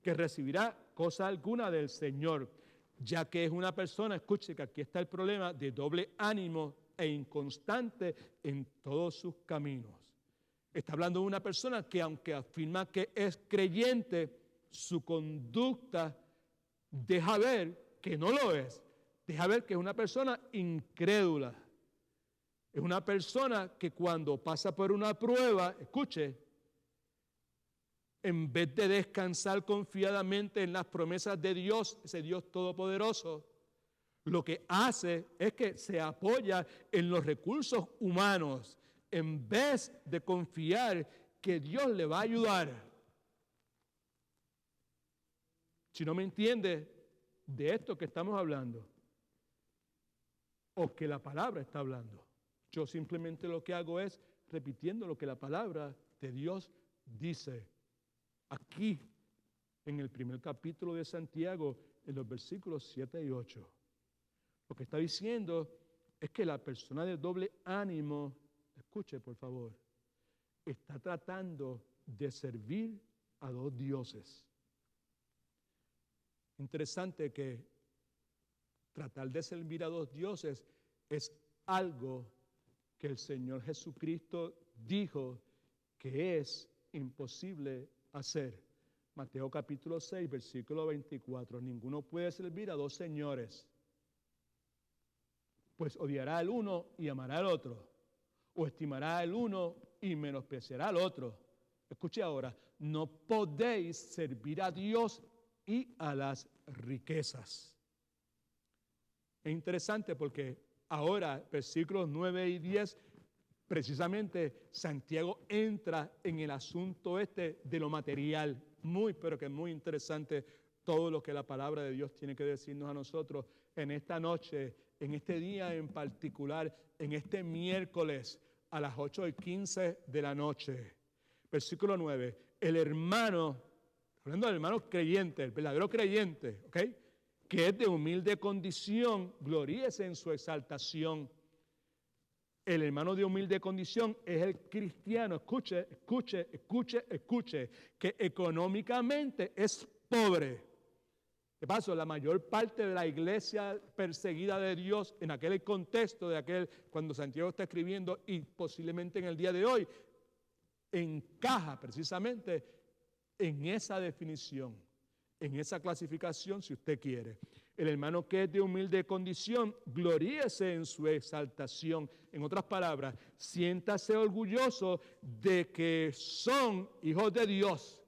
que recibirá cosa alguna del Señor, ya que es una persona, escuche que aquí está el problema, de doble ánimo e inconstante en todos sus caminos. Está hablando de una persona que aunque afirma que es creyente, su conducta deja ver que no lo es. Deja ver que es una persona incrédula. Es una persona que cuando pasa por una prueba, escuche, en vez de descansar confiadamente en las promesas de Dios, ese Dios todopoderoso, lo que hace es que se apoya en los recursos humanos en vez de confiar que Dios le va a ayudar. Si no me entiende de esto que estamos hablando, o que la palabra está hablando, yo simplemente lo que hago es repitiendo lo que la palabra de Dios dice. Aquí, en el primer capítulo de Santiago, en los versículos 7 y 8. Lo que está diciendo es que la persona de doble ánimo, escuche por favor, está tratando de servir a dos dioses. Interesante que tratar de servir a dos dioses es algo que el Señor Jesucristo dijo que es imposible hacer. Mateo capítulo 6, versículo 24. Ninguno puede servir a dos señores, pues odiará al uno y amará al otro, o estimará al uno y menospreciará al otro. Escuche ahora, no podéis servir a Dios y a las riquezas. Es interesante porque ahora, versículos 9 y 10, precisamente Santiago entra en el asunto de lo material. Muy, pero que muy interesante todo lo que la palabra de Dios tiene que decirnos a nosotros en esta noche, en este día en particular, en este miércoles a las 8:15 de la noche. Versículo 9, el hermano, hablando del hermano creyente, el verdadero creyente, ¿ok?, que es de humilde condición, gloríese en su exaltación. El hermano de humilde condición es el cristiano, escuche, que económicamente es pobre. De paso, la mayor parte de la iglesia perseguida de Dios en aquel contexto de aquel, cuando Santiago está escribiendo y posiblemente en el día de hoy, encaja precisamente en esa definición, en esa clasificación, si usted quiere. El hermano que es de humilde condición, gloríese en su exaltación. En otras palabras, siéntase orgulloso de que son hijos de Dios.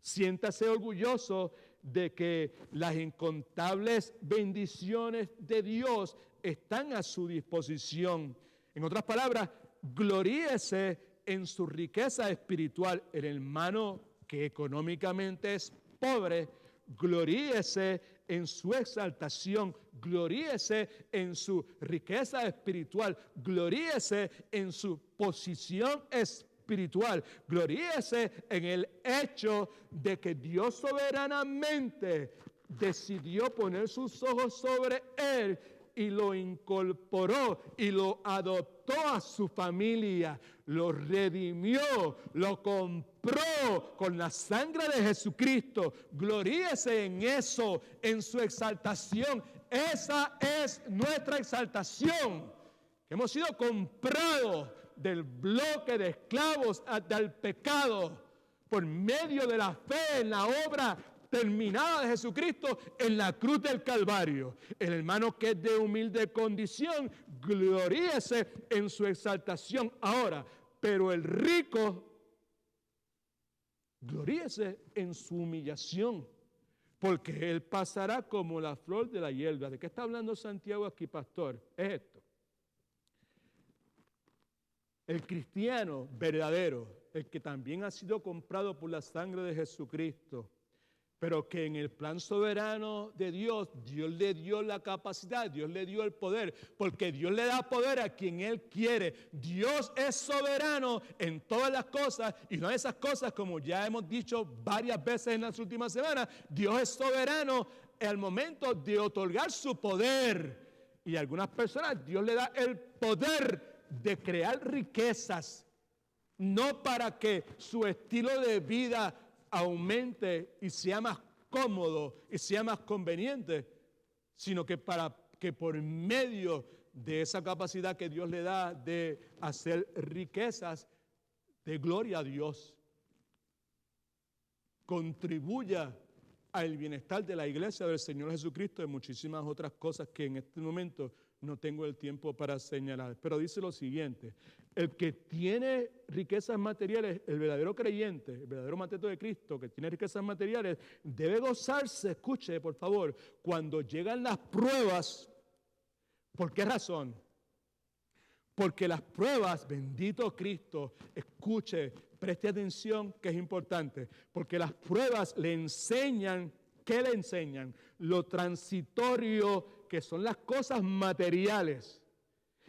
Siéntase orgulloso de que las incontables bendiciones de Dios están a su disposición. En otras palabras, gloríese en su riqueza espiritual. El hermano que económicamente es pobre, gloríese en su exaltación, gloríese en su riqueza espiritual, gloríese en su posición espiritual, gloríese en el hecho de que Dios soberanamente decidió poner sus ojos sobre él y lo incorporó y lo adoptó a su familia, lo redimió, lo compró con la sangre de Jesucristo. Gloríese en eso, en su exaltación. Esa es nuestra exaltación. Hemos sido comprados del bloque de esclavos del pecado por medio de la fe en la obra terminada de Jesucristo en la cruz del Calvario. El hermano que es de humilde condición, gloríese en su exaltación. Ahora, pero el rico, gloríese en su humillación, porque él pasará como la flor de la hierba. ¿De qué está hablando Santiago aquí, pastor? Es esto. El cristiano verdadero, el que también ha sido comprado por la sangre de Jesucristo, pero que en el plan soberano de Dios, Dios le dio la capacidad, Dios le dio el poder, porque Dios le da poder a quien Él quiere. Dios es soberano en todas las cosas, y no esas cosas, como ya hemos dicho varias veces en las últimas semanas, Dios es soberano al momento de otorgar su poder. Y a algunas personas Dios le da el poder de crear riquezas, no para que su estilo de vida aumente y sea más cómodo y sea más conveniente, sino que para que por medio de esa capacidad que Dios le da de hacer riquezas, de gloria a Dios, contribuya al bienestar de la iglesia del Señor Jesucristo y muchísimas otras cosas que en este momento no tengo el tiempo para señalar. Pero dice lo siguiente: el que tiene riquezas materiales, el verdadero creyente, el verdadero mateto de Cristo que tiene riquezas materiales, debe gozarse, escuche por favor, cuando llegan las pruebas. ¿Por qué razón? Porque las pruebas, bendito Cristo, escuche, preste atención que es importante, porque las pruebas le enseñan, ¿qué le enseñan? Lo transitorio que son las cosas materiales.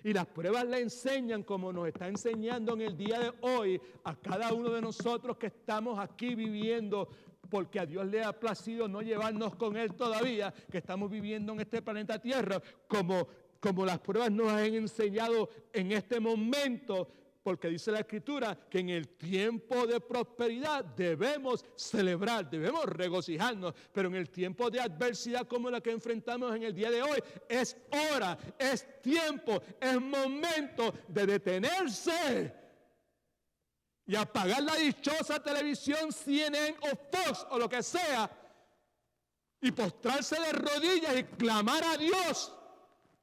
Y las pruebas le enseñan, como nos está enseñando en el día de hoy, a cada uno de nosotros que estamos aquí viviendo, porque a Dios le ha placido no llevarnos con Él todavía, que estamos viviendo en este planeta Tierra, como las pruebas nos han enseñado en este momento, porque dice la Escritura que en el tiempo de prosperidad debemos celebrar, debemos regocijarnos, pero en el tiempo de adversidad como la que enfrentamos en el día de hoy, es hora, es tiempo, es momento de detenerse y apagar la dichosa televisión CNN o Fox o lo que sea y postrarse de rodillas y clamar a Dios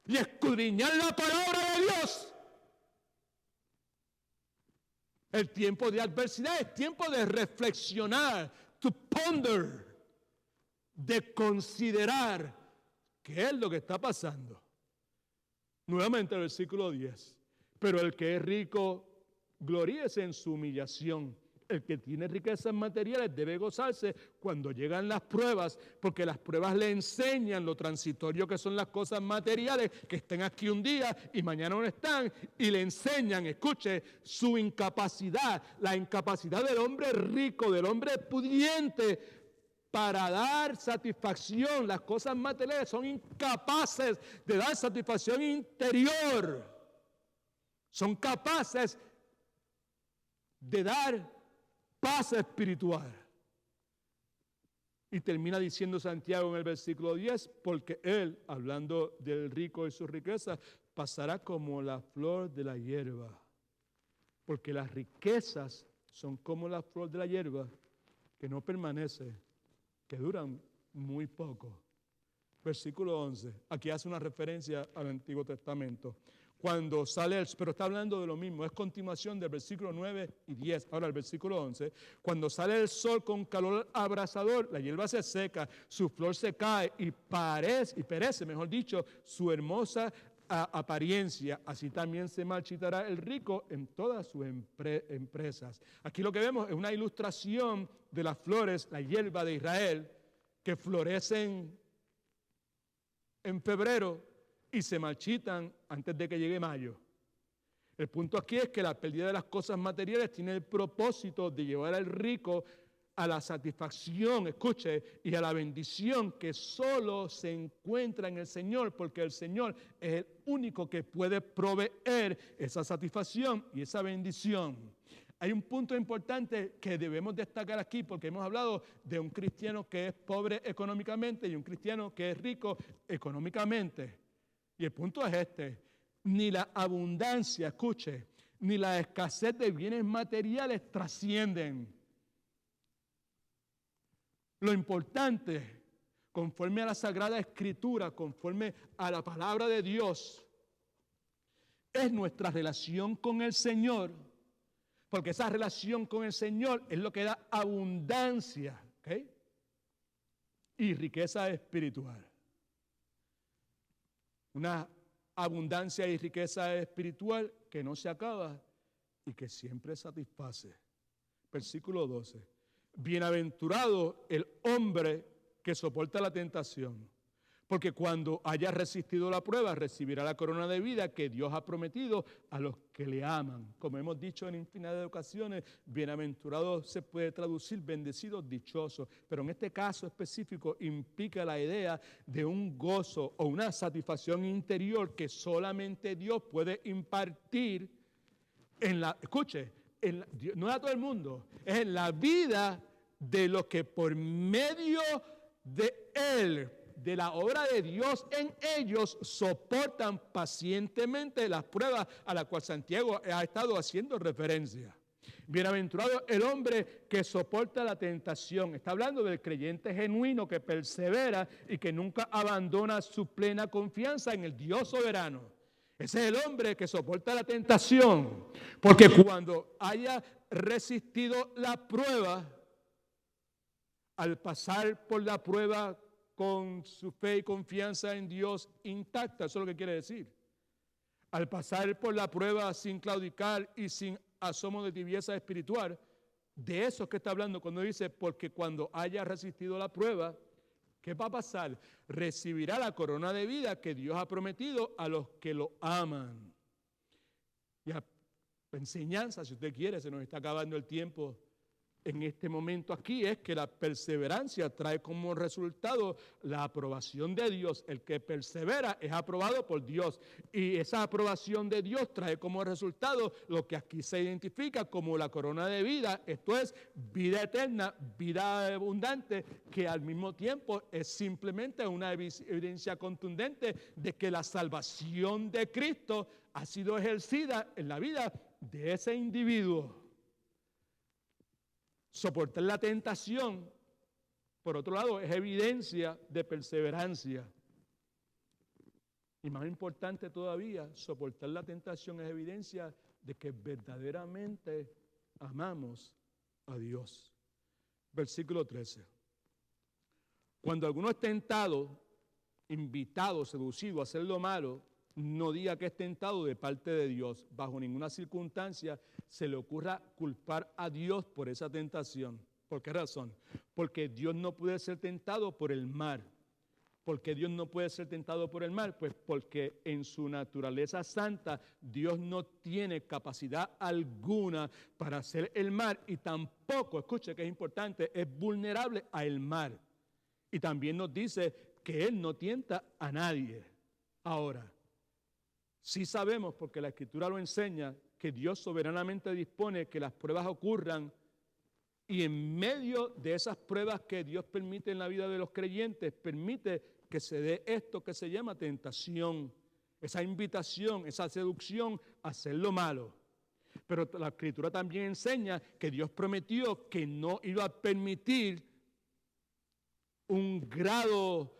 y escudriñar la palabra de Dios. El tiempo de adversidad es tiempo de reflexionar, to ponder, de considerar qué es lo que está pasando. Nuevamente el versículo 10. Pero el que es rico, gloríese en su humillación. El que tiene riquezas materiales debe gozarse cuando llegan las pruebas, porque las pruebas le enseñan lo transitorio que son las cosas materiales, que estén aquí un día y mañana no están, y le enseñan, escuche, su incapacidad, la incapacidad del hombre rico, del hombre pudiente, para dar satisfacción. Las cosas materiales son incapaces de dar satisfacción interior, son capaces de dar paz espiritual. Y termina diciendo Santiago en el versículo 10, porque él, hablando del rico y su riqueza, pasará como la flor de la hierba. Porque las riquezas son como la flor de la hierba, que no permanece, que duran muy poco. Versículo 11, aquí hace una referencia al Antiguo Testamento. Cuando sale pero está hablando de lo mismo, es continuación del versículo 9 y 10. Ahora el versículo 11, cuando sale el sol con calor abrasador, la hierba se seca, su flor se cae y perece, mejor dicho, su hermosa apariencia. Así también se marchitará el rico en todas sus empresas. Aquí lo que vemos es una ilustración de las flores, la hierba de Israel, que florecen en febrero y se marchitan antes de que llegue mayo. El punto aquí es que la pérdida de las cosas materiales tiene el propósito de llevar al rico a la satisfacción, escuche, y a la bendición que solo se encuentra en el Señor, porque el Señor es el único que puede proveer esa satisfacción y esa bendición. Hay un punto importante que debemos destacar aquí, porque hemos hablado de un cristiano que es pobre económicamente y un cristiano que es rico económicamente. Y el punto es este: ni la abundancia, escuche, ni la escasez de bienes materiales trascienden. Lo importante, conforme a la Sagrada Escritura, conforme a la palabra de Dios, es nuestra relación con el Señor, porque esa relación con el Señor es lo que da abundancia, ¿ok? Y riqueza espiritual. Una abundancia y riqueza espiritual que no se acaba y que siempre satisface. Versículo 12. Bienaventurado el hombre que soporta la tentación, porque cuando haya resistido la prueba recibirá la corona de vida que Dios ha prometido a los que le aman. Como hemos dicho en infinidad de ocasiones, bienaventurado se puede traducir bendecido, dichoso, pero en este caso específico implica la idea de un gozo o una satisfacción interior que solamente Dios puede impartir no a todo el mundo, es en la vida de los que por medio de Él, de la obra de Dios en ellos, soportan pacientemente las pruebas a las cuales Santiago ha estado haciendo referencia. Bienaventurado el hombre que soporta la tentación. Está hablando del creyente genuino que persevera y que nunca abandona su plena confianza en el Dios soberano. Ese es el hombre que soporta la tentación, porque cuando haya resistido la prueba, al pasar por la prueba con su fe y confianza en Dios intacta, eso es lo que quiere decir. Al pasar por la prueba sin claudicar y sin asomo de tibieza espiritual, de eso es que está hablando cuando dice, porque cuando haya resistido la prueba, ¿qué va a pasar? Recibirá la corona de vida que Dios ha prometido a los que lo aman. Y a enseñanza, si usted quiere, se nos está acabando el tiempo en este momento aquí, es que la perseverancia trae como resultado la aprobación de Dios. El que persevera es aprobado por Dios, y esa aprobación de Dios trae como resultado lo que aquí se identifica como la corona de vida, esto es vida eterna, vida abundante, que al mismo tiempo es simplemente una evidencia contundente de que la salvación de Cristo ha sido ejercida en la vida de ese individuo. Soportar la tentación, por otro lado, es evidencia de perseverancia. Y más importante todavía, soportar la tentación es evidencia de que verdaderamente amamos a Dios. Versículo 13. Cuando alguno es tentado, invitado, seducido a hacer lo malo, no diga que es tentado de parte de Dios. Bajo ninguna circunstancia se le ocurra culpar a Dios por esa tentación. ¿Por qué razón? Porque Dios no puede ser tentado por el mal. ¿Por qué Dios no puede ser tentado por el mal? Pues porque en su naturaleza santa Dios no tiene capacidad alguna para hacer el mal, y tampoco, escuche que es importante, es vulnerable al mal. Y también nos dice que Él no tienta a nadie. Ahora, sí sabemos, porque la Escritura lo enseña, que Dios soberanamente dispone que las pruebas ocurran, y en medio de esas pruebas que Dios permite en la vida de los creyentes, permite que se dé esto que se llama tentación, esa invitación, esa seducción a hacer lo malo. Pero la Escritura también enseña que Dios prometió que no iba a permitir un grado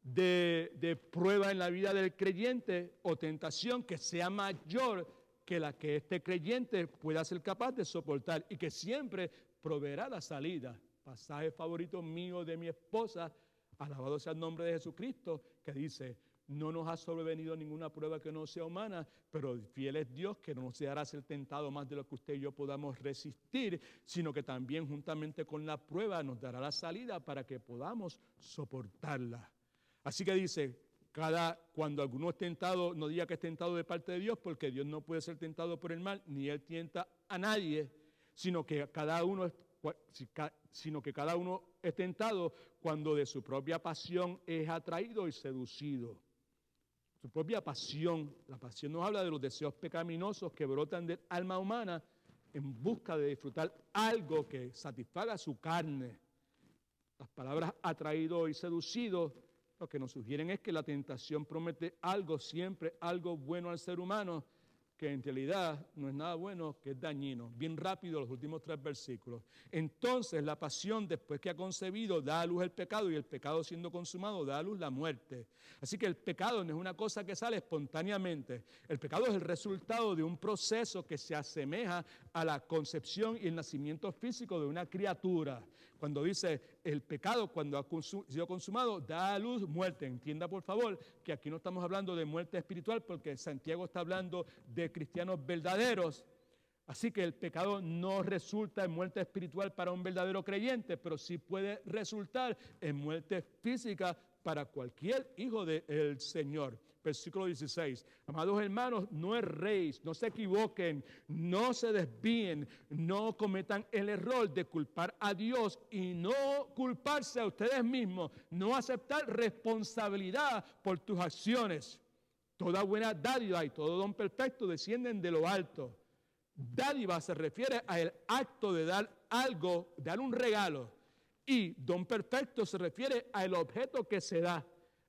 de prueba en la vida del creyente o tentación que sea mayor que la que este creyente pueda ser capaz de soportar, y que siempre proveerá la salida. Pasaje favorito mío de mi esposa, alabado sea el nombre de Jesucristo, que dice: no nos ha sobrevenido ninguna prueba que no sea humana, pero fiel es Dios, que no nos hará ser tentado más de lo que usted y yo podamos resistir, sino que también juntamente con la prueba nos dará la salida para que podamos soportarla. Así que dice, cuando alguno es tentado, no diga que es tentado de parte de Dios, porque Dios no puede ser tentado por el mal, ni Él tienta a nadie, sino que cada uno es tentado cuando de su propia pasión es atraído y seducido. Su propia pasión. La pasión nos habla de los deseos pecaminosos que brotan del alma humana en busca de disfrutar algo que satisfaga su carne. Las palabras atraído y seducido lo que nos sugieren es que la tentación promete algo, siempre algo bueno al ser humano, que en realidad no es nada bueno, que es dañino. Bien rápido los últimos 3 versículos. Entonces la pasión, después que ha concebido, da a luz el pecado, y el pecado siendo consumado da a luz la muerte. Así que el pecado no es una cosa que sale espontáneamente. El pecado es el resultado de un proceso que se asemeja a la concepción y el nacimiento físico de una criatura. Cuando dice el pecado, cuando ha sido consumado, da a luz muerte. Entienda por favor que aquí no estamos hablando de muerte espiritual, porque Santiago está hablando de cristianos verdaderos. Así que el pecado no resulta en muerte espiritual para un verdadero creyente, pero sí puede resultar en muerte física para cualquier hijo del Señor. Versículo 16. Amados hermanos, no erréis, no se equivoquen, no se desvíen, no cometan el error de culpar a Dios y no culparse a ustedes mismos, no aceptar responsabilidad por tus acciones. Toda buena dádiva y todo don perfecto descienden de lo alto. Dádiva se refiere al acto de dar algo, dar un regalo. Y don perfecto se refiere al objeto que se da.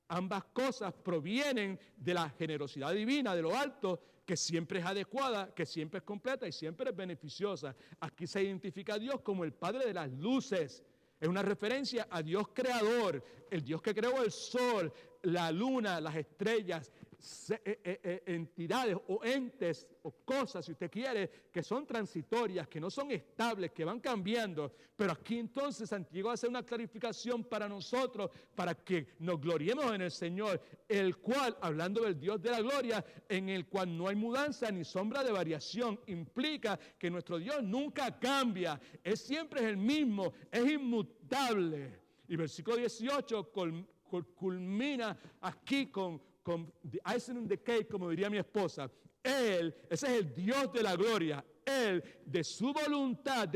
Ambas cosas provienen de la generosidad divina, de lo alto, que siempre es adecuada, que siempre es completa y siempre es beneficiosa. Aquí se identifica a Dios como el Padre de las luces. Es una referencia a Dios creador, el Dios que creó el sol, la luna, las estrellas, entidades o entes o cosas, si usted quiere, que son transitorias, que no son estables, que van cambiando. Pero aquí entonces Santiago hace una clarificación para nosotros, para que nos gloriemos en el Señor, el cual, hablando del Dios de la gloria, en el cual no hay mudanza ni sombra de variación, implica que nuestro Dios nunca cambia, Él siempre es el mismo, es inmutable. Y versículo 18 culmina aquí con the icing on the cake, como diría mi esposa. Él, ese es el Dios de la gloria. Él, de su voluntad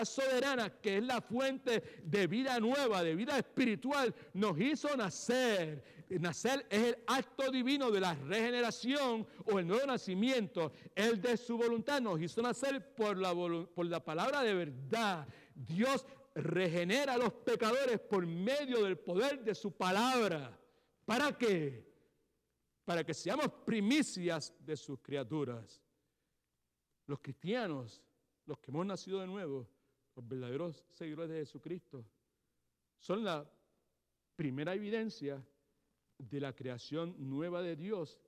soberana, que es la fuente de vida nueva, de vida espiritual, nos hizo nacer. Nacer es el acto divino de la regeneración o el nuevo nacimiento. Él, de su voluntad, nos hizo nacer por la palabra de verdad. Dios regenera a los pecadores por medio del poder de su palabra. ¿Para qué? Para que seamos primicias de sus criaturas. Los cristianos, los que hemos nacido de nuevo, los verdaderos seguidores de Jesucristo, son la primera evidencia de la creación nueva de Dios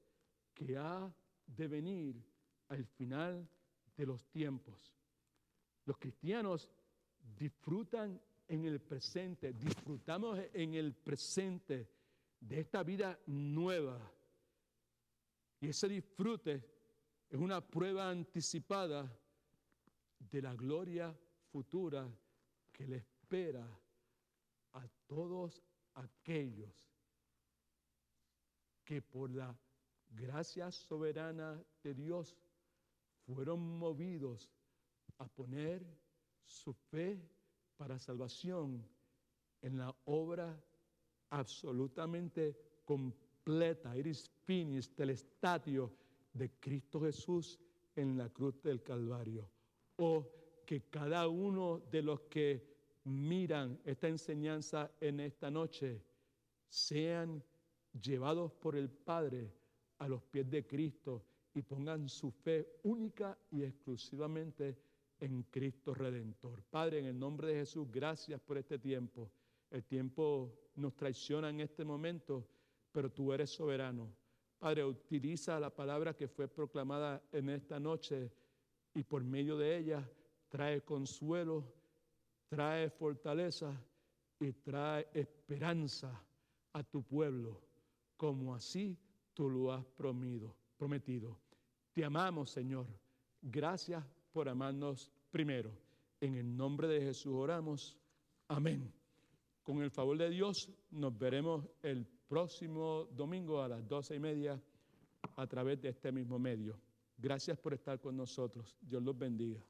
que ha de venir al final de los tiempos. Los cristianos disfrutan en el presente, disfrutamos en el presente de esta vida nueva. Y ese disfrute es una prueba anticipada de la gloria futura que le espera a todos aquellos que por la gracia soberana de Dios fueron movidos a poner su fe para salvación en la obra absolutamente completa, iris finis, telestatio de Cristo Jesús en la cruz del Calvario. O que cada uno de los que miran esta enseñanza en esta noche sean llevados por el Padre a los pies de Cristo y pongan su fe única y exclusivamente en Cristo Redentor. Padre, en el nombre de Jesús, gracias por este tiempo. El tiempo nos traiciona en este momento, pero tú eres soberano. Padre, utiliza la palabra que fue proclamada en esta noche y por medio de ella trae consuelo, trae fortaleza y trae esperanza a tu pueblo, como así tú lo has prometido. Te amamos, Señor. Gracias por amarnos primero. En el nombre de Jesús oramos. Amén. Con el favor de Dios, nos veremos el próximo domingo a las 12:30 a través de este mismo medio. Gracias por estar con nosotros. Dios los bendiga.